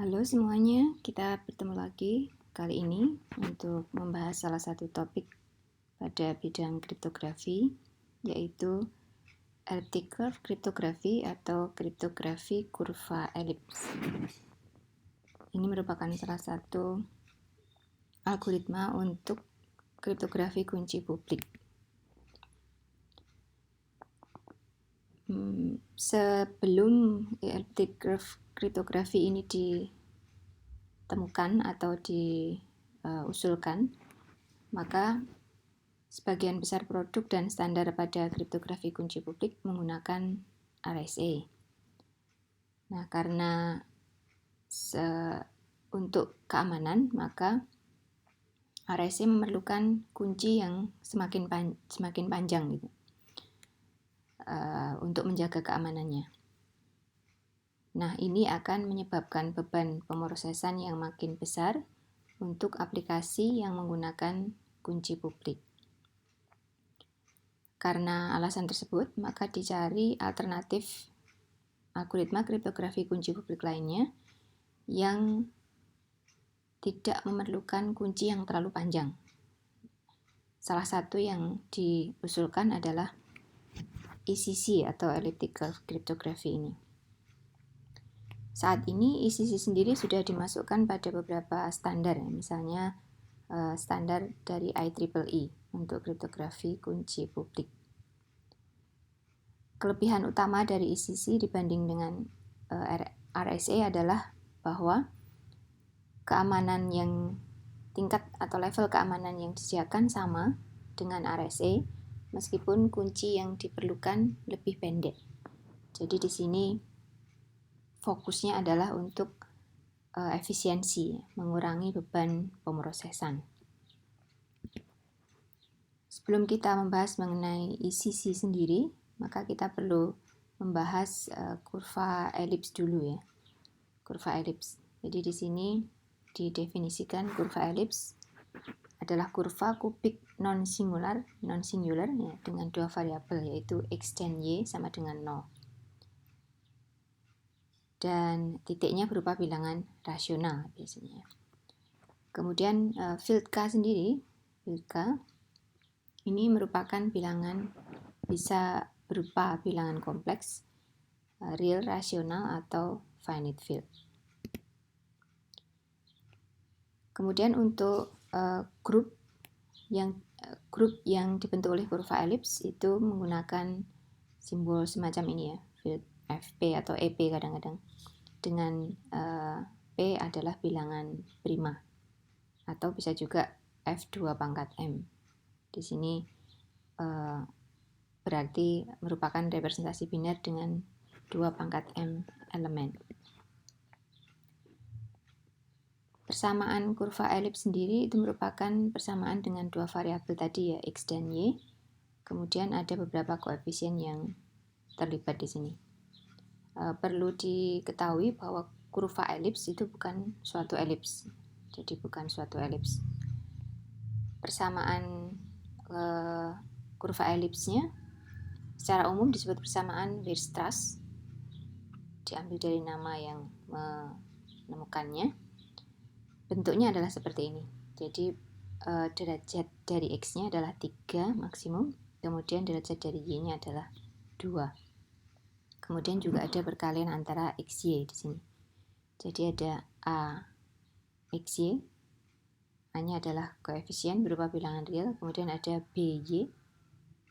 Halo semuanya, kita bertemu lagi kali ini untuk membahas salah satu topik pada bidang kriptografi, yaitu elliptic curve kriptografi atau kriptografi kurva elips. Ini merupakan salah satu algoritma untuk kriptografi kunci publik. Sebelum elliptic curve kriptografi ini ditemukan atau diusulkan, maka sebagian besar produk dan standar pada kriptografi kunci publik menggunakan RSA. Nah, karena untuk keamanan, maka RSA memerlukan kunci yang semakin panjang gitu, untuk menjaga keamanannya. Nah, ini akan menyebabkan beban pemrosesan yang makin besar untuk aplikasi yang menggunakan kunci publik. Karena alasan tersebut, maka dicari alternatif algoritma kriptografi kunci publik lainnya yang tidak memerlukan kunci yang terlalu panjang. Salah satu yang diusulkan adalah ECC atau elliptic curve cryptography ini. Saat ini ECC sendiri sudah dimasukkan pada beberapa standar, misalnya standar dari IEEE untuk kriptografi kunci publik. Kelebihan utama dari ECC dibanding dengan RSA adalah bahwa keamanan yang tingkat atau level keamanan yang disediakan sama dengan RSA, meskipun kunci yang diperlukan lebih pendek. Jadi di sini fokusnya adalah untuk efisiensi, mengurangi beban pemrosesan. Sebelum kita membahas mengenai ECC sendiri, maka kita perlu membahas kurva elips dulu ya. Kurva elips. Jadi di sini didefinisikan kurva elips adalah kurva kubik non-singular ya, dengan dua variabel, yaitu x dan y sama dengan 0. Dan titiknya berupa bilangan rasional biasanya. Kemudian field K sendiri, field K ini merupakan bilangan, bisa berupa bilangan kompleks, real, rasional, atau finite field. Kemudian untuk grup yang dibentuk oleh kurva elips itu menggunakan simbol semacam ini ya, field FP atau EP kadang-kadang, dengan P adalah bilangan prima, atau bisa juga F2 pangkat M. Di sini berarti merupakan representasi biner dengan 2 pangkat M elemen. Persamaan kurva elips sendiri itu merupakan persamaan dengan dua variabel tadi ya, x dan y. Kemudian ada beberapa koefisien yang terlibat di sini. Perlu diketahui bahwa kurva elips itu bukan suatu elips. Jadi bukan suatu elips. Persamaan kurva elipsnya secara umum disebut persamaan Weierstrass, diambil dari nama yang menemukannya. Bentuknya adalah seperti ini. Jadi derajat dari x-nya adalah 3 maksimum, kemudian derajat dari y-nya adalah 2. Kemudian juga ada perkalian antara xy di sini. Jadi ada a xy, a-nya adalah koefisien berupa bilangan real, kemudian ada by,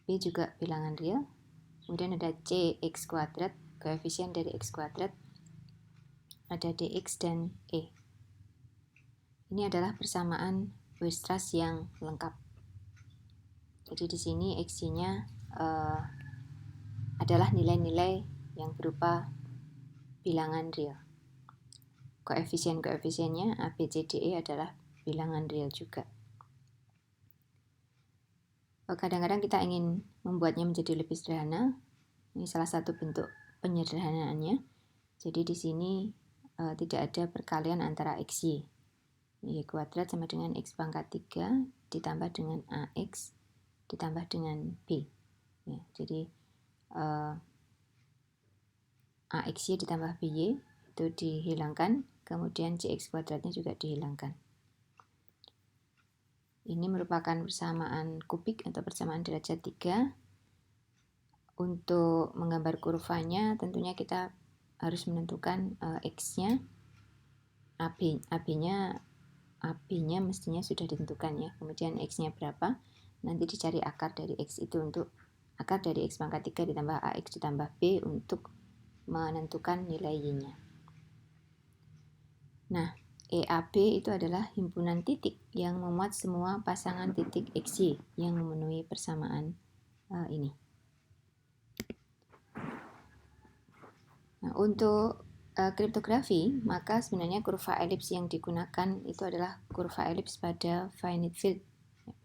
b juga bilangan real, kemudian ada cx kuadrat, koefisien dari x kuadrat, ada dx dan e. Ini adalah persamaan Weierstrass yang lengkap. Jadi di sini x-nya adalah nilai-nilai yang berupa bilangan real. Koefisien-koefisiennya A, B, C, D, E adalah bilangan real juga. Kadang-kadang kita ingin membuatnya menjadi lebih sederhana. Ini salah satu bentuk penyederhanaannya. Jadi di sini tidak ada perkalian antara xy. Y kuadrat sama dengan x pangkat 3 ditambah dengan ax ditambah dengan b. Ya, jadi axy ditambah by itu dihilangkan, kemudian cx kuadratnya juga dihilangkan. Ini merupakan persamaan kubik atau persamaan derajat 3. Untuk menggambar kurvanya tentunya kita harus menentukan x-nya, AB-nya mestinya sudah ditentukan ya. Kemudian x-nya berapa? Nanti dicari akar dari x itu untuk akar dari x pangkat 3 ditambah ax ditambah b untuk menentukan nilai y-nya. Nah, EAB itu adalah himpunan titik yang memuat semua pasangan titik XY yang memenuhi persamaan ini. Nah, untuk kriptografi, maka sebenarnya kurva elips yang digunakan itu adalah kurva elips pada finite field,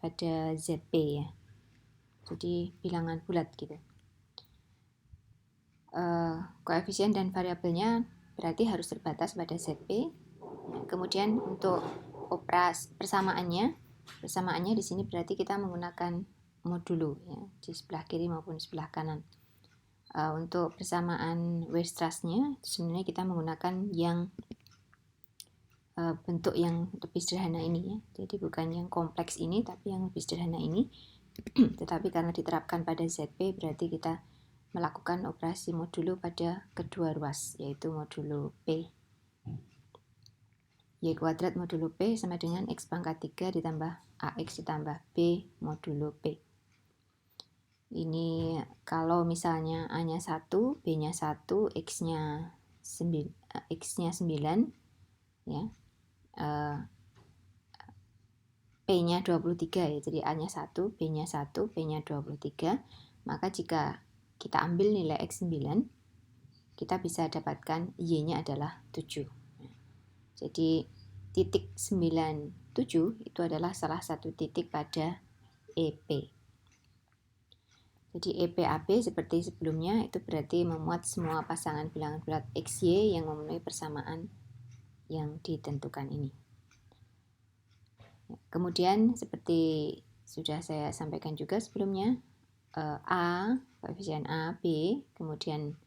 pada ZP ya. Jadi bilangan bulat gitu. Koefisien dan variabelnya berarti harus terbatas pada ZP. Kemudian untuk persamaannya di sini berarti kita menggunakan modulo ya, di sebelah kiri maupun sebelah kanan. Untuk persamaan Weierstrass-nya sebenarnya kita menggunakan yang bentuk yang lebih sederhana ini ya. Jadi bukan yang kompleks ini tapi yang lebih sederhana ini. Tetapi karena diterapkan pada ZP berarti kita melakukan operasi modulo pada kedua ruas yaitu modulo P. Y kuadrat modulo P sama dengan X pangkat 3 ditambah AX ditambah B modulo P. Ini kalau misalnya A-nya 1, B-nya 1, X-nya 9 ya. P-nya 23 ya. Jadi A-nya 1, B-nya 1, P-nya 23. Maka jika kita ambil nilai X9, kita bisa dapatkan Y-nya adalah 7. Jadi titik 97 itu adalah salah satu titik pada EP. Jadi EPAB seperti sebelumnya itu berarti memuat semua pasangan bilangan bulat XY yang memenuhi persamaan yang ditentukan ini. Kemudian seperti sudah saya sampaikan juga sebelumnya, A, koefisien A, B, kemudian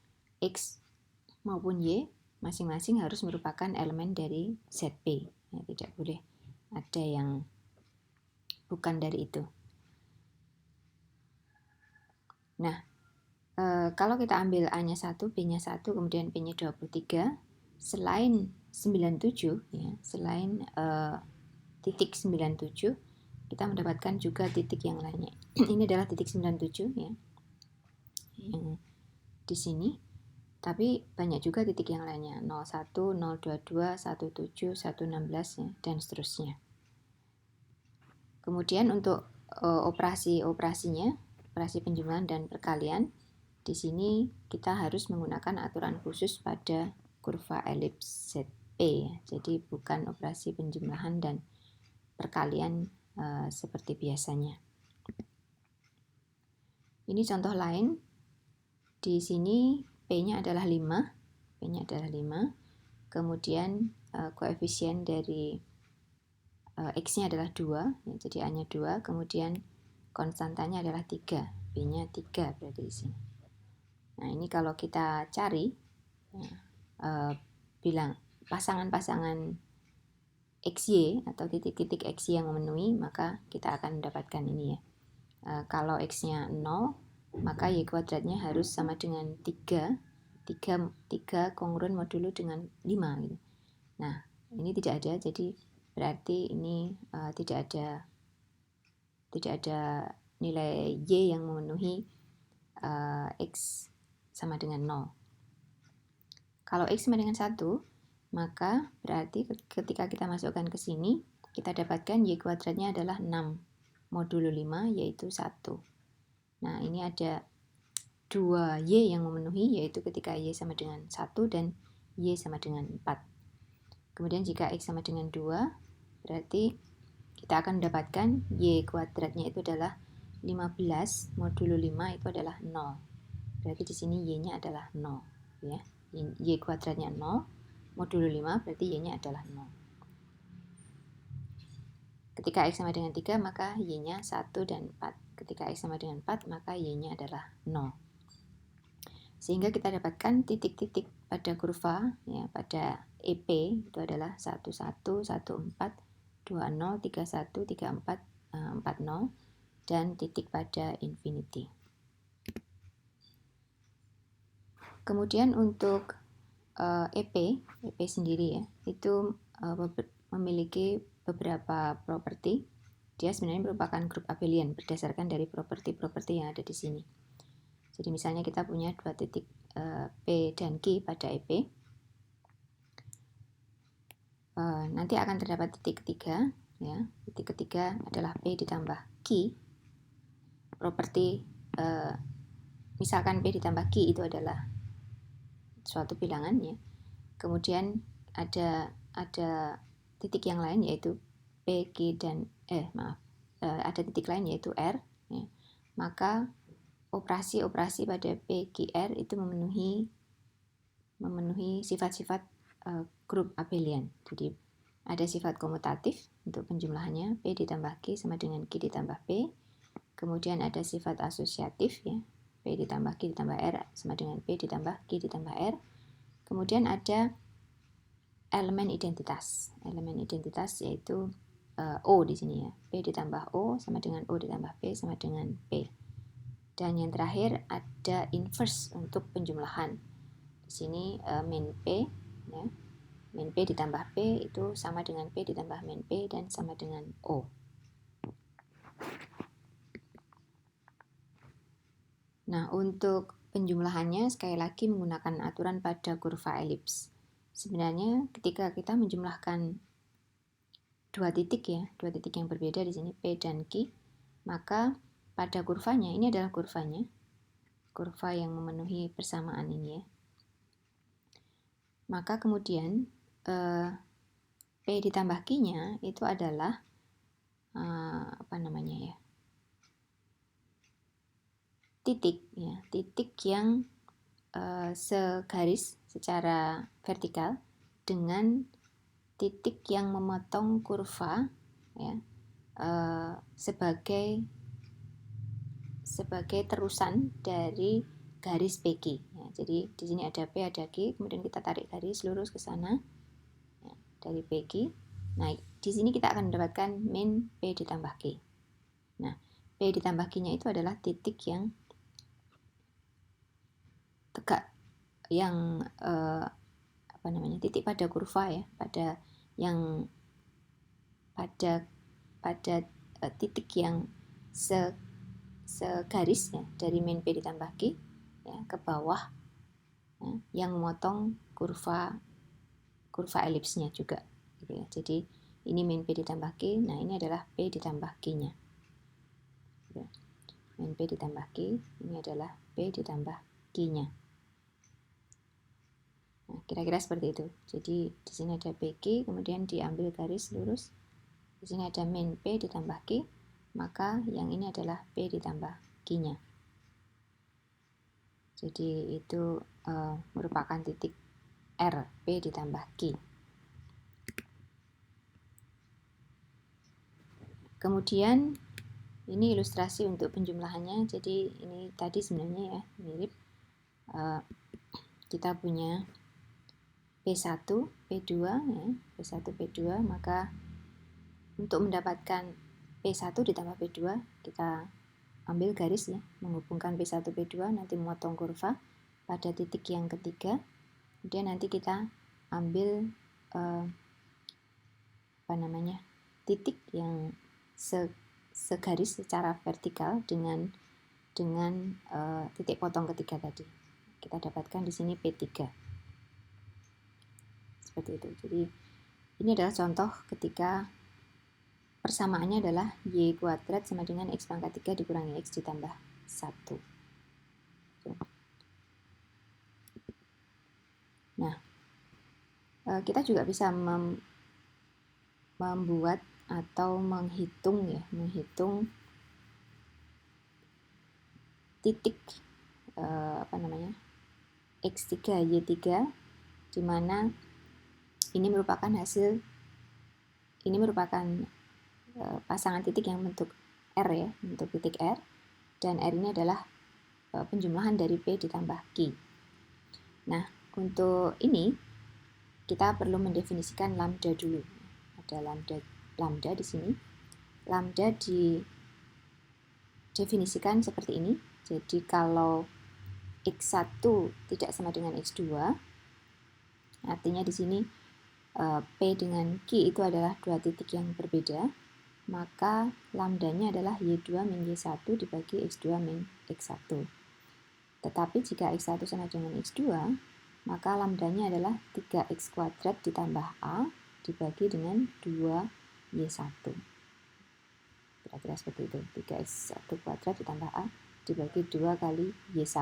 X maupun Y masing-masing harus merupakan elemen dari ZP. Ya, tidak boleh ada yang bukan dari itu. Nah, kalau kita ambil A-nya 1, B-nya 1, kemudian P-nya 23, selain 97, ya, selain titik 97, kita mendapatkan juga titik yang lainnya. Ini adalah titik 97, ya, yang di sini. Tapi banyak juga titik yang lainnya, 01, 022, 17, 116 ya, dan seterusnya. Kemudian untuk operasi-operasinya, operasi penjumlahan dan perkalian, di sini kita harus menggunakan aturan khusus pada kurva elips ZP ya. Jadi bukan operasi penjumlahan dan perkalian seperti biasanya. Ini contoh lain. Di sini P-nya adalah 5, kemudian koefisien dari X-nya adalah 2, ya, jadi A-nya 2, kemudian konstantanya adalah 3, B-nya 3 berarti di sini. Nah, ini kalau kita cari, ya, bilang pasangan-pasangan XY atau titik-titik XY yang memenuhi, maka kita akan mendapatkan ini ya. Kalau X-nya 0, maka Y kuadratnya harus sama dengan 3 kongruen modulo dengan 5 gitu. Nah, ini tidak ada, jadi berarti ini tidak ada nilai Y yang memenuhi X sama dengan 0. Kalau X sama dengan 1, maka berarti ketika kita masukkan ke sini, kita dapatkan Y kuadratnya adalah 6 modulo 5 yaitu 1. Nah, ini ada 2 Y yang memenuhi, yaitu ketika Y sama dengan 1 dan Y sama dengan 4. Kemudian jika X sama dengan 2, berarti kita akan mendapatkan Y kuadratnya itu adalah 15 modulo 5 itu adalah 0. Berarti di sini Y-nya adalah 0. Ya. Y kuadratnya 0, modulo 5 berarti Y-nya adalah 0. Ketika X sama dengan 3, maka Y-nya 1 dan 4. Ketika X sama dengan 4, maka Y-nya adalah 0. Sehingga kita dapatkan titik-titik pada kurva, ya, pada EP itu adalah 11, 14, 20, 31, 34, 40 dan titik pada infinity. Kemudian untuk EP sendiri ya, itu memiliki beberapa properti. Dia sebenarnya merupakan grup abelian berdasarkan dari properti-properti yang ada di sini. Jadi misalnya kita punya dua titik P dan Q pada EP. Nanti akan terdapat titik ketiga, ya. Titik ketiga adalah P ditambah Q. Properti misalkan P ditambah Q itu adalah suatu bilangan, ya. Kemudian ada titik yang lain yaitu P, Q dan ada titik lain yaitu R, ya. Maka operasi-operasi pada P, Q, R itu memenuhi sifat-sifat grup abelian. Jadi ada sifat komutatif untuk penjumlahannya, P ditambah Q sama dengan Q ditambah P. Kemudian ada sifat asosiatif, ya, P ditambah Q ditambah R sama dengan P ditambah Q ditambah R. Kemudian ada elemen identitas. Elemen identitas yaitu O di sini, ya. P ditambah O sama dengan O ditambah P sama dengan P. Dan yang terakhir ada inverse untuk penjumlahan. Di sini min P, ya. Min P ditambah P itu sama dengan P ditambah min P dan sama dengan O. Nah, untuk penjumlahannya sekali lagi menggunakan aturan pada kurva elips. Sebenarnya ketika kita menjumlahkan dua titik yang berbeda di sini P dan Q, maka pada kurvanya, ini adalah kurvanya, kurva yang memenuhi persamaan ini, ya. Maka kemudian P ditambah Q-nya itu adalah titik, ya, titik yang segaris secara vertikal dengan titik yang memotong kurva, ya, sebagai terusan dari garis PQ. Ya, jadi di sini ada P, ada Q, kemudian kita tarik garis lurus ke sana, ya, dari PQ. Nah, di sini kita akan mendapatkan min P ditambah Q. Nah, P ditambah Q-nya itu adalah titik yang tegak, yang titik pada kurva, ya, pada titik yang segaris, ya, dari min P ditambah Q, ya, ke bawah, ya, yang memotong kurva elipsnya juga, gitu, ya. Jadi ini min P ditambah Q, nah ini adalah P ditambah Q-nya, gitu. Min P ditambah Q, ini adalah P ditambah Q-nya. Nah, kira-kira seperti itu. Jadi di sini ada PQ, kemudian diambil garis lurus. Di sini ada min P ditambah Q, maka yang ini adalah P ditambah Q-nya. Jadi itu merupakan titik R, P ditambah Q. Kemudian ini ilustrasi untuk penjumlahannya. Jadi ini tadi sebenarnya, ya, mirip. Kita punya P1, P2, ya, P1, P2, maka untuk mendapatkan P1 ditambah P2, kita ambil garis, ya, menghubungkan P1, P2, nanti memotong kurva pada titik yang ketiga. Kemudian nanti kita ambil titik yang segaris secara vertikal dengan titik potong ketiga tadi. Kita dapatkan di sini P3. Seperti itu. Jadi ini adalah contoh ketika persamaannya adalah Y kuadrat sama dengan X pangkat 3 dikurangi X ditambah 1. Nah, kita juga bisa membuat atau menghitung titik X3, Y3, di mana ini merupakan pasangan titik yang bentuk R, ya, bentuk titik R, dan R ini adalah penjumlahan dari P ditambah Q. Nah, untuk ini kita perlu mendefinisikan lambda dulu. Ada lambda di sini. Lambda didefinisikan seperti ini. Jadi kalau X1 tidak sama dengan X2, artinya di sini P dengan Q itu adalah dua titik yang berbeda, maka lambdanya adalah Y2 min Y1 dibagi X2 min X1. Tetapi jika X1 sama dengan X2, maka lambdanya adalah 3X kuadrat ditambah A dibagi dengan 2Y1. Kira-kira seperti itu, 3X1 kuadrat ditambah A dibagi 2 kali Y1.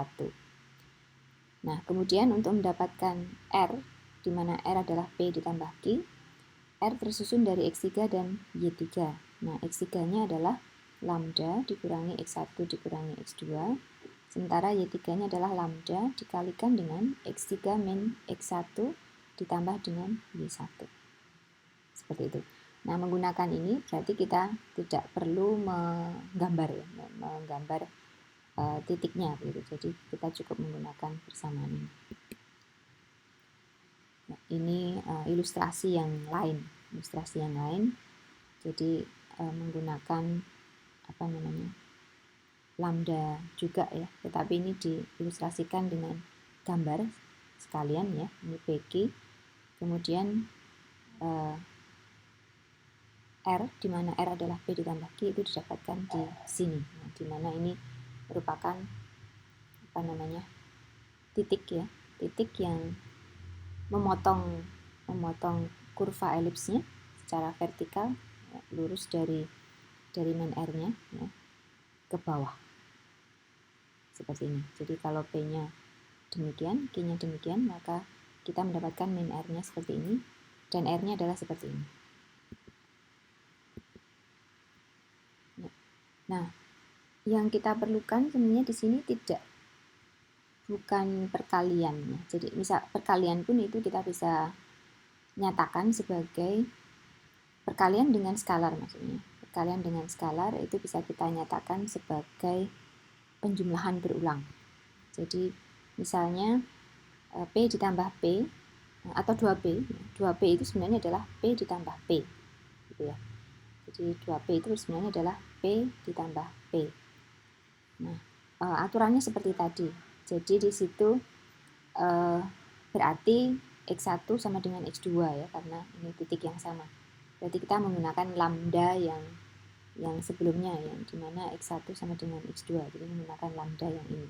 Nah, kemudian untuk mendapatkan R, di mana R adalah P ditambah Q, R tersusun dari X3 dan Y3. Nah, X3-nya adalah lambda dikurangi X1 dikurangi X2, sementara Y3-nya adalah lambda dikalikan dengan X3 min X1 ditambah dengan Y1. Seperti itu. Nah, menggunakan ini berarti kita tidak perlu menggambar titiknya gitu. Jadi kita cukup menggunakan persamaan ini. Nah, ini ilustrasi yang lain. Jadi menggunakan lambda juga ya, tetapi ini diilustrasikan dengan gambar sekalian ya. Ini PQ, kemudian R, di mana R adalah P ditambah Q, itu didapatkan di sini. Nah, di mana ini merupakan titik ya, titik yang memotong kurva elipsnya secara vertikal ya, lurus dari min R-nya ya, ke bawah. Seperti ini. Jadi kalau P-nya demikian, Q-nya demikian, maka kita mendapatkan min R-nya seperti ini dan R-nya adalah seperti ini. Nah, yang kita perlukan sebenarnya di sini bukan perkalian ya. Jadi misal perkalian pun itu kita bisa nyatakan sebagai perkalian dengan skalar maksudnya. Perkalian dengan skalar itu bisa kita nyatakan sebagai penjumlahan berulang. Jadi misalnya P ditambah P atau 2P. 2P itu sebenarnya adalah P ditambah P. Gitu ya. Jadi 2P itu sebenarnya adalah P ditambah P. Nah, aturannya seperti tadi. Jadi di situ berarti X1 sama dengan X2 ya, karena ini titik yang sama. Berarti kita menggunakan lambda yang sebelumnya, yang dimana X1 sama dengan X2. Jadi menggunakan lambda yang ini.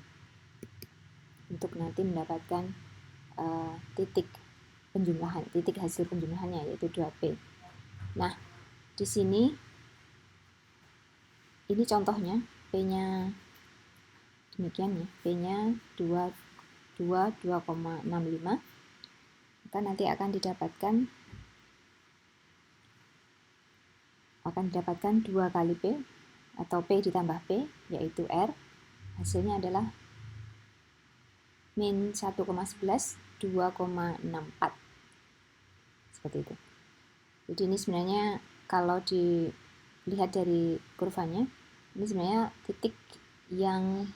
Untuk nanti mendapatkan titik hasil penjumlahannya, yaitu 2P. Nah, di sini ini contohnya, P-nya demikian ya, P-nya 2,65, maka nanti akan didapatkan 2 kali P atau P ditambah P, yaitu R, hasilnya adalah min 1,11, 2,64. Seperti itu. Jadi ini sebenarnya kalau dilihat dari kurvanya, ini sebenarnya titik yang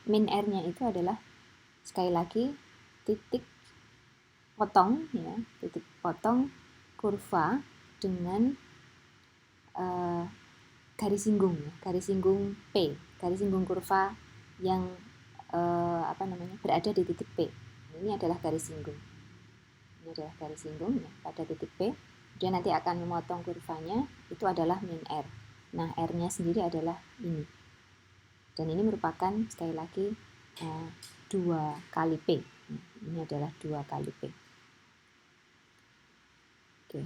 min R-nya itu adalah sekali lagi titik potong kurva dengan garis singgung P, garis singgung kurva yang berada di titik P. Ini adalah garis singgung. Ya, pada titik P. Kemudian nanti akan memotong kurvanya, itu adalah min R. Nah, R-nya sendiri adalah ini. Dan ini merupakan sekali lagi 2 kali P. Ini adalah 2 kali P. Oke.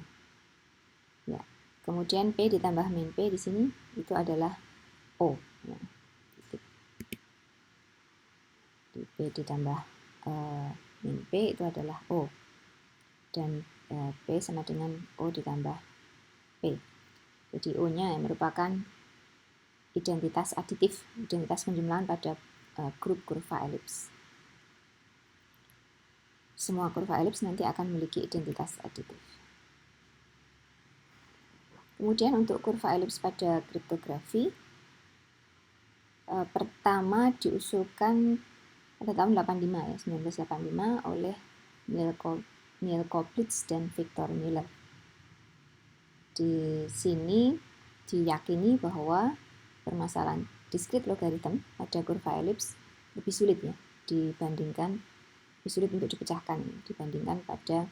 Ya. Kemudian P ditambah min P di sini itu adalah O. Ya. P ditambah min P itu adalah O. Dan P sama dengan O ditambah P. Jadi O-nya merupakan identitas aditif, identitas penjumlahan pada grup kurva elips. Semua kurva elips nanti akan memiliki identitas aditif. Kemudian untuk kurva elips pada kriptografi, pertama diusulkan pada tahun 85 ya, 1985 oleh Neil Koplitz dan Victor Miller. Di sini diyakini bahwa permasalahan discrete logarithm pada kurva elips lebih sulit ya lebih sulit untuk dipecahkan dibandingkan pada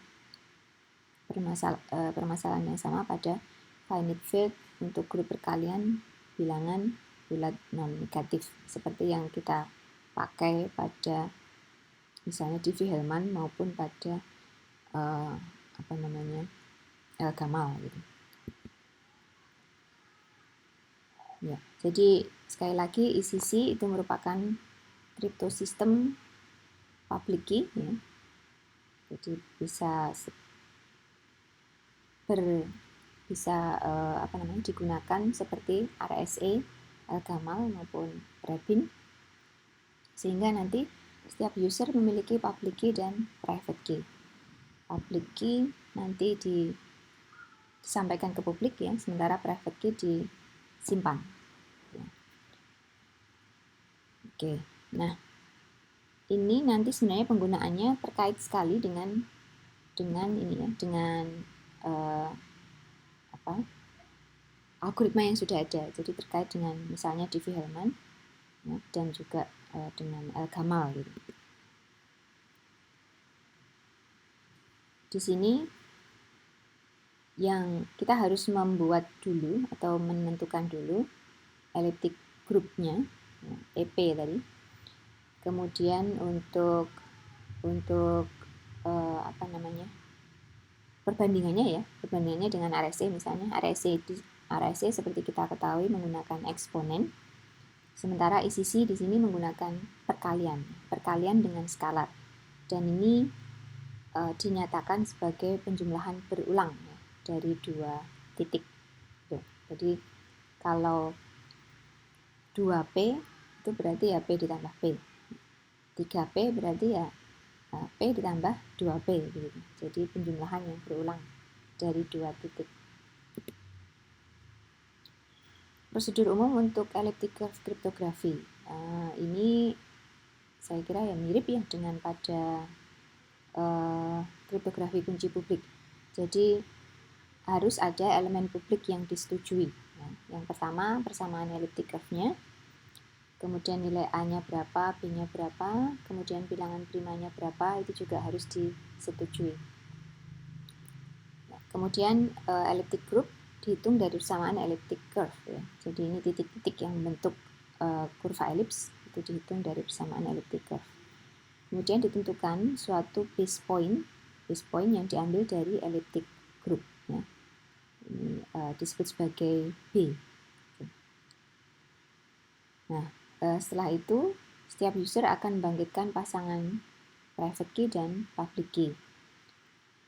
permasalahan yang sama pada finite field untuk grup perkalian bilangan bulat non negatif seperti yang kita pakai pada misalnya Diffie-Hellman maupun pada El-Gamal gitu. Ya, jadi sekali lagi ECC itu merupakan kriptosistem public key ya. Jadi bisa digunakan seperti RSA, El-Gamal maupun Rabin, sehingga nanti setiap user memiliki public key dan private key. Public key nanti disampaikan ke publik ya, sementara private key disimpan. Ya. Oke, nah ini nanti sebenarnya penggunaannya terkait sekali dengan ini ya, dengan algoritma yang sudah ada. Jadi terkait dengan misalnya Diffie-Hellman ya, dan juga dengan El-Gamal gitu. Di sini yang kita harus membuat dulu atau menentukan dulu elliptic groupnya ya, EP tadi. Kemudian untuk perbandingannya dengan RSA misalnya RSA seperti kita ketahui menggunakan eksponen, sementara ECC di sini menggunakan perkalian dengan skalar, dan ini dinyatakan sebagai penjumlahan berulang ya, dari 2 titik. Jadi kalau 2P itu berarti ya P ditambah P, 3P berarti ya P ditambah 2P gitu. Jadi penjumlahan yang berulang dari 2 titik. Prosedur umum untuk elliptic curve kriptografi. Ini saya kira ya mirip ya dengan pada kriptografi kunci publik. Jadi harus ada elemen publik yang disetujui. Yang pertama persamaan elliptic curve-nya, kemudian nilai A-nya berapa, B-nya berapa, kemudian bilangan primanya berapa, itu juga harus disetujui. Kemudian elliptic group dihitung dari persamaan elliptic curve ya. Jadi ini titik-titik yang membentuk kurva elips itu dihitung dari persamaan elliptic curve. Kemudian ditentukan suatu base point yang diambil dari elliptic group ya. Ini disebut sebagai B. Nah, setelah itu setiap user akan membangkitkan pasangan private key dan public key.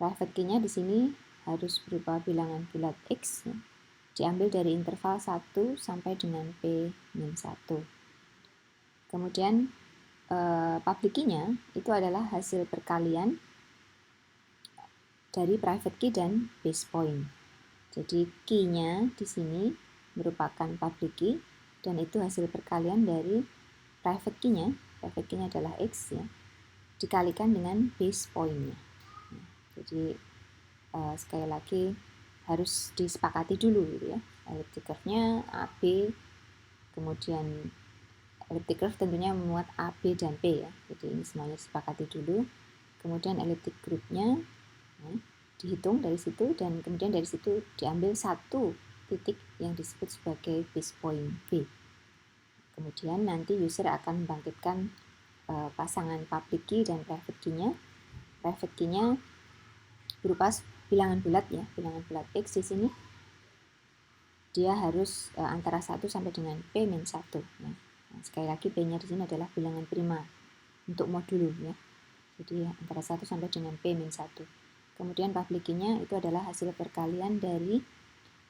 Private key-nya di sini harus berupa bilangan bulat X ya, diambil dari interval 1 sampai dengan P-1. Kemudian public key-nya itu adalah hasil perkalian dari private key dan base point. Jadi key-nya di sini merupakan public key dan itu hasil perkalian dari private key-nya. Private key-nya adalah X ya, dikalikan dengan base point-nya. Jadi sekali lagi harus disepakati dulu gitu ya. Elliptic curve-nya AB, kemudian elliptic curve tentunya memuat AB dan P ya. Jadi ini semuanya disepakati dulu. Kemudian elliptic group-nya ya, dihitung dari situ, dan kemudian dari situ diambil satu titik yang disebut sebagai base point B. Kemudian nanti user akan membangkitkan pasangan public key dan private key-nya. Private key-nya berupa bilangan bulat ya, bilangan bulat X di sini. Dia harus antara 1 sampai dengan P-1 ya. Nah, sekali lagi P-nya di sini adalah bilangan prima untuk modulo ya. Jadi antara 1 sampai dengan P-1. Kemudian public key-nya itu adalah hasil perkalian dari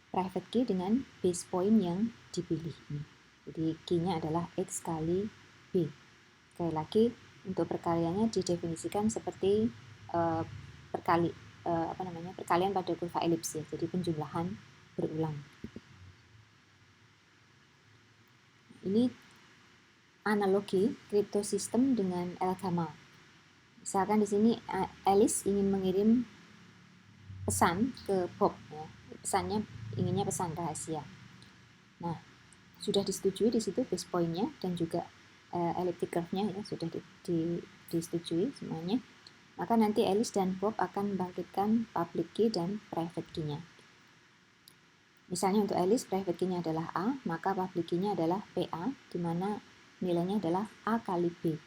private key dengan base point yang dipilih. Jadi key-nya adalah X kali B. Sekali lagi untuk perkaliannya didefinisikan seperti perkalian pada kurva elips ya. Jadi penjumlahan berulang. Ini analogi kriptosistem dengan El-Gamal. Misalkan di sini Alice ingin mengirim pesan ke Bob, ya. Pesannya inginnya pesan rahasia. Nah, sudah disetujui di situ base point-nya dan juga elliptic curve-nya ya sudah disetujui semuanya. Maka nanti Alice dan Bob akan membangkitkan public key dan private key-nya. Misalnya untuk Alice private key-nya adalah A, maka public key-nya adalah PA, di mana nilainya adalah A kali B.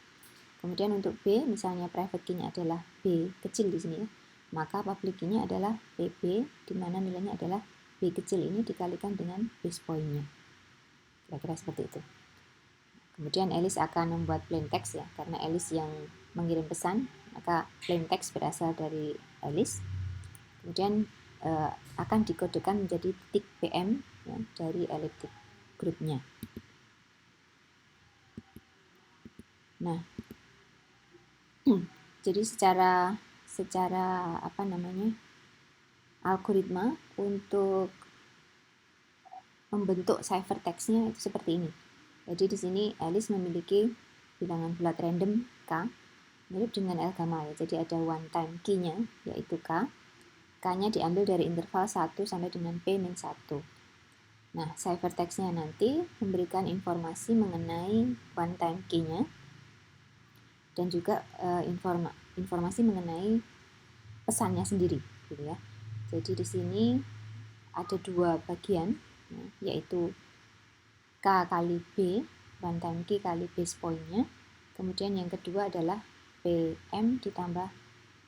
Kemudian untuk B, misalnya private key-nya adalah B kecil di sini ya, maka public key-nya adalah PB, di mana nilainya adalah B kecil ini dikalikan dengan base point-nya. Kira-kira seperti itu. Kemudian Alice akan membuat plain text ya, karena Alice yang mengirim pesan, maka plain text berasal dari Alice. Kemudian akan dikodekan menjadi titik PM ya, dari elliptic groupnya. Nah, jadi secara algoritma untuk membentuk ciphertext-nya itu seperti ini. Jadi di sini Alice memiliki bilangan bulat random K mirip dengan El-Gamal ya. Jadi ada one time key-nya yaitu K. K-nya diambil dari interval 1 sampai dengan P-1. Nah, ciphertext-nya nanti memberikan informasi mengenai one time key-nya dan juga informasi mengenai pesannya sendiri gitu ya. Jadi di sini ada dua bagian ya, yaitu K kali B, one time key kali base point-nya. Kemudian yang kedua adalah PM ditambah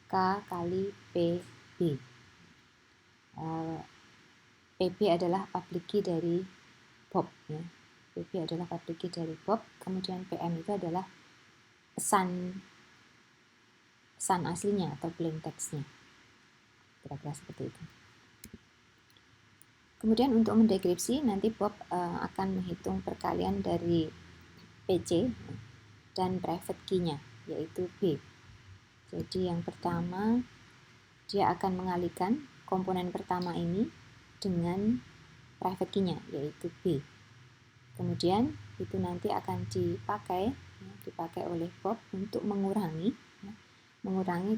K kali PB. PB adalah public key dari Bob ya. PB adalah public key dari Bob. Kemudian PM itu adalah pesan aslinya atau plain text-nya. Kira-kira seperti itu. Kemudian untuk mendekripsi nanti Bob akan menghitung perkalian dari PC dan private key-nya yaitu B. Jadi yang pertama dia akan mengalihkan komponen pertama ini dengan private key-nya yaitu B. Kemudian itu nanti akan dipakai oleh Bob untuk mengurangi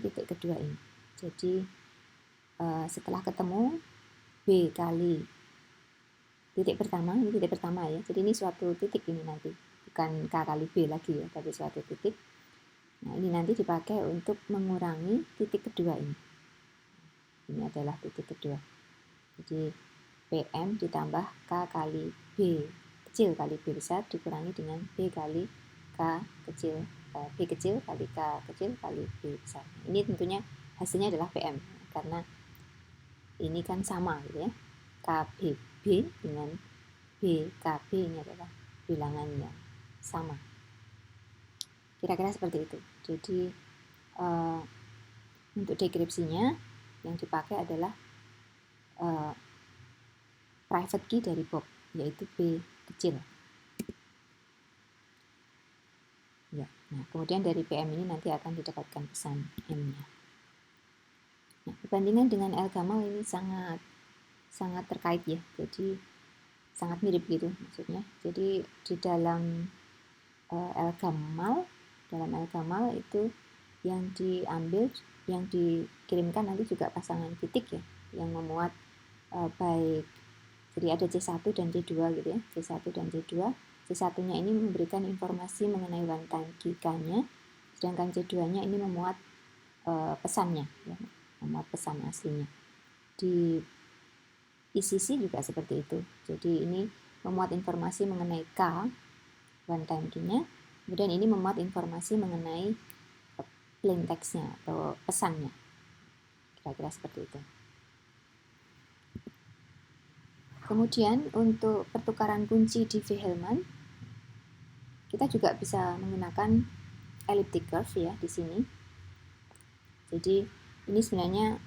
titik kedua ini. Jadi setelah ketemu B kali titik pertama, ini titik pertama ya. Jadi ini suatu titik ini nanti, bukan K kali B lagi ya, tapi suatu titik. Nah, ini nanti dipakai untuk mengurangi titik kedua ini. Ini adalah titik kedua. Jadi PM ditambah K kali B kecil kali B besar dikurangi dengan B kali K kecil, B kecil kali K kecil kali B besar. Ini tentunya hasilnya adalah PM karena ini kan sama gitu ya. KBB dengan BKB ini adalah bilangan yang sama. Kira-kira seperti itu. Jadi untuk dekripsinya yang dipakai adalah private key dari Bob yaitu B kecil. Ya, nah kemudian dari PM ini nanti akan didapatkan pesan M-nya. Nah, perbandingan dengan El-Gamal ini sangat terkait ya. Jadi sangat mirip gitu maksudnya. Jadi di dalam El-Gamal itu yang diambil, yang dikirimkan nanti juga pasangan titik ya, yang memuat baik, jadi ada C1 dan C2 gitu ya, C1 dan C2. C1-nya ini memberikan informasi mengenai one time key-nya, sedangkan C2-nya ini memuat pesannya, ya, memuat pesan aslinya. Di ECC juga seperti itu. Jadi ini memuat informasi mengenai K, one time key-nya, kemudian ini memuat informasi mengenai plain text-nya atau pesannya. Kira-kira seperti itu. Kemudian untuk pertukaran kunci di Wilhelm, kita juga bisa menggunakan elliptic curve ya di sini. Jadi ini sebenarnya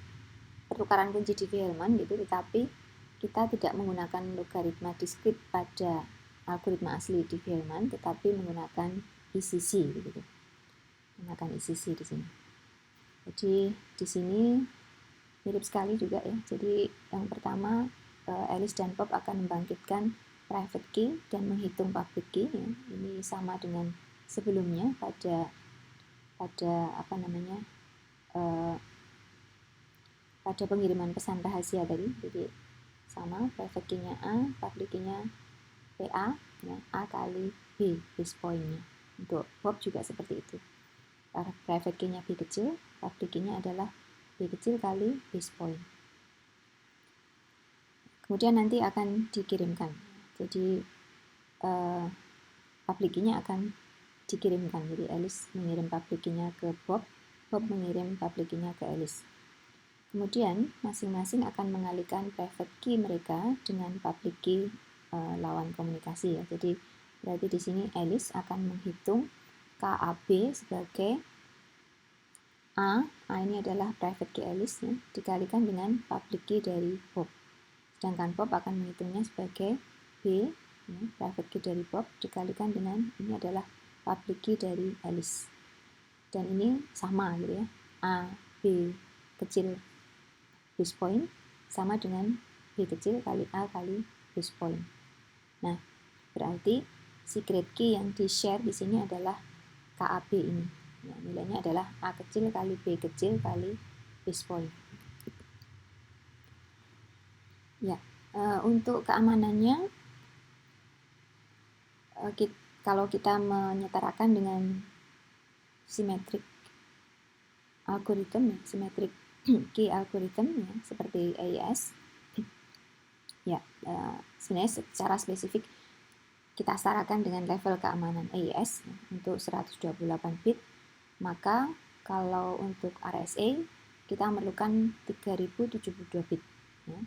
pertukaran kunci di Wilhelm gitu, tetapi kita tidak menggunakan logaritma diskrit pada algoritma asli di Wilhelm, tetapi menggunakan ECC gitu. Menggunakan ECC di sini. Jadi di sini mirip sekali juga ya. Jadi yang pertama Alice dan Bob akan membangkitkan private key dan menghitung public key, ya. Ini sama dengan sebelumnya pada pada pengiriman pesan rahasia tadi. Jadi sama, private key-nya A, public key-nya PA, ya, A kali B base point-nya. Untuk Bob juga seperti itu. Private key-nya B kecil, public key-nya adalah B kecil kali base point. Kemudian nanti akan dikirimkan. Jadi public key-nya akan dikirimkan. Jadi Alice mengirim public key-nya ke Bob, Bob mengirim public key-nya ke Alice. Kemudian masing-masing akan mengalihkan private key mereka dengan public key lawan komunikasi, ya. Jadi berarti di sini Alice akan menghitung KAB sebagai A ini adalah private key Alice, ya, dikalikan dengan public key dari Bob. Sedangkan Bob akan menghitungnya sebagai B, ya, private key dari Bob dikalikan dengan ini adalah public key dari Alice. Dan ini sama gitu, ya. A, B kecil base point sama dengan B kecil kali A kali base point. Nah, berarti secret key yang di-share di sini adalah KAB ini. Nah, nilainya adalah A kecil kali B kecil kali base point. Ya, untuk keamanannya, kalau kita menyetarakan dengan symmetric algorithm, ya, symmetric key algorithm, ya, seperti AES, ya, sebenarnya secara spesifik kita setarakan dengan level keamanan AES, ya, untuk 128 bit, maka kalau untuk RSA kita memerlukan 3072 bit, ya.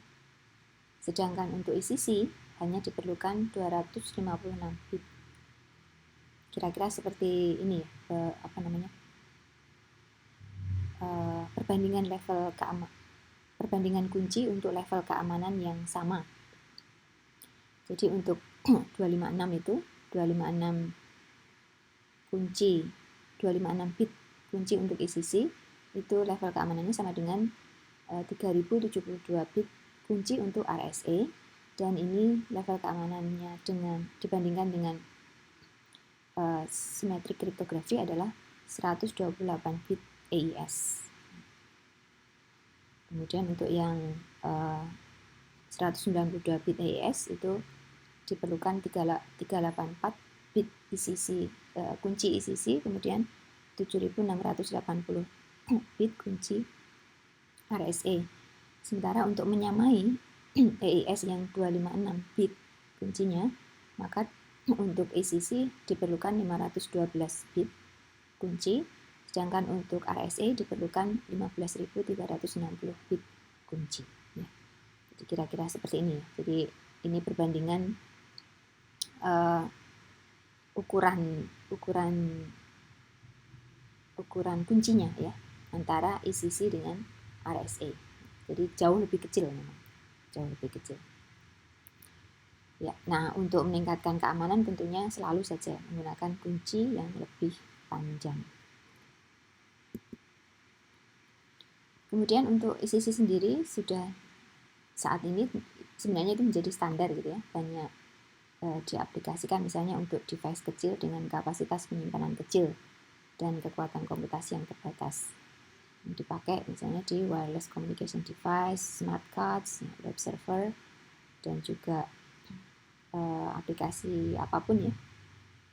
Sedangkan untuk ECC hanya diperlukan 256 bit. Kira-kira seperti ini, ya, perbandingan level perbandingan kunci untuk level keamanan yang sama. Jadi untuk 256 itu 256 bit kunci untuk ECC itu level keamanannya sama dengan 3072 bit kunci untuk RSA, dan ini level keamanannya dibandingkan dengan symmetric cryptography adalah 128 bit AES. Kemudian untuk yang 192 bit AES itu diperlukan 384 bit ECC, kunci ECC, kemudian 7680 bit kunci RSA. Sementara untuk menyamai AES yang 256 bit kuncinya, maka untuk ECC diperlukan 512 bit kunci, sedangkan untuk RSA diperlukan 15.360 bit kunci. Ya. Jadi kira-kira seperti ini. Jadi ini perbandingan ukuran kuncinya, ya, antara ECC dengan RSA. Jadi jauh lebih kecil memang, jauh lebih kecil. Ya, nah untuk meningkatkan keamanan tentunya selalu saja menggunakan kunci yang lebih panjang. Kemudian untuk ECC sendiri sudah saat ini sebenarnya itu menjadi standar gitu, ya, banyak diaplikasikan misalnya untuk device kecil dengan kapasitas penyimpanan kecil dan kekuatan komputasi yang terbatas. Dipakai misalnya di wireless communication device, smart cards, web server, dan juga aplikasi apapun, ya,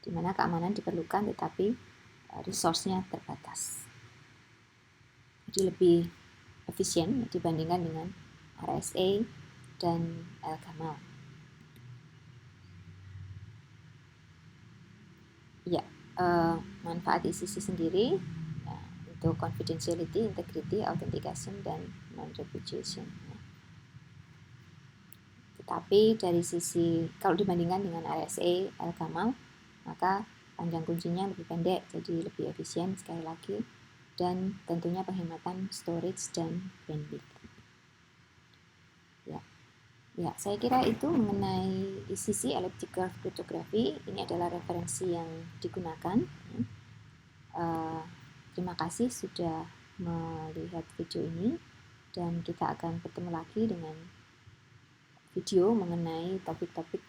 di mana keamanan diperlukan tetapi resource-nya terbatas. Jadi lebih efisien dibandingkan dengan RSA dan El-Gamal. Ya, manfaat ECC sendiri, ya, untuk confidentiality, integrity, authentication, dan non-repudiation. Ya. Tetapi dari sisi, kalau dibandingkan dengan RSA, El-Gamal, maka panjang kuncinya lebih pendek, jadi lebih efisien sekali lagi, dan tentunya penghematan storage dan bandwidth. Ya, saya kira itu mengenai ECC, Elliptic Curve Cryptography. Ini adalah referensi yang digunakan. Terima kasih sudah melihat video ini, dan kita akan bertemu lagi dengan video mengenai topik-topik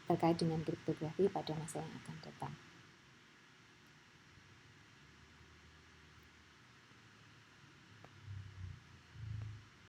terkait dengan kriptografi pada masa yang akan datang.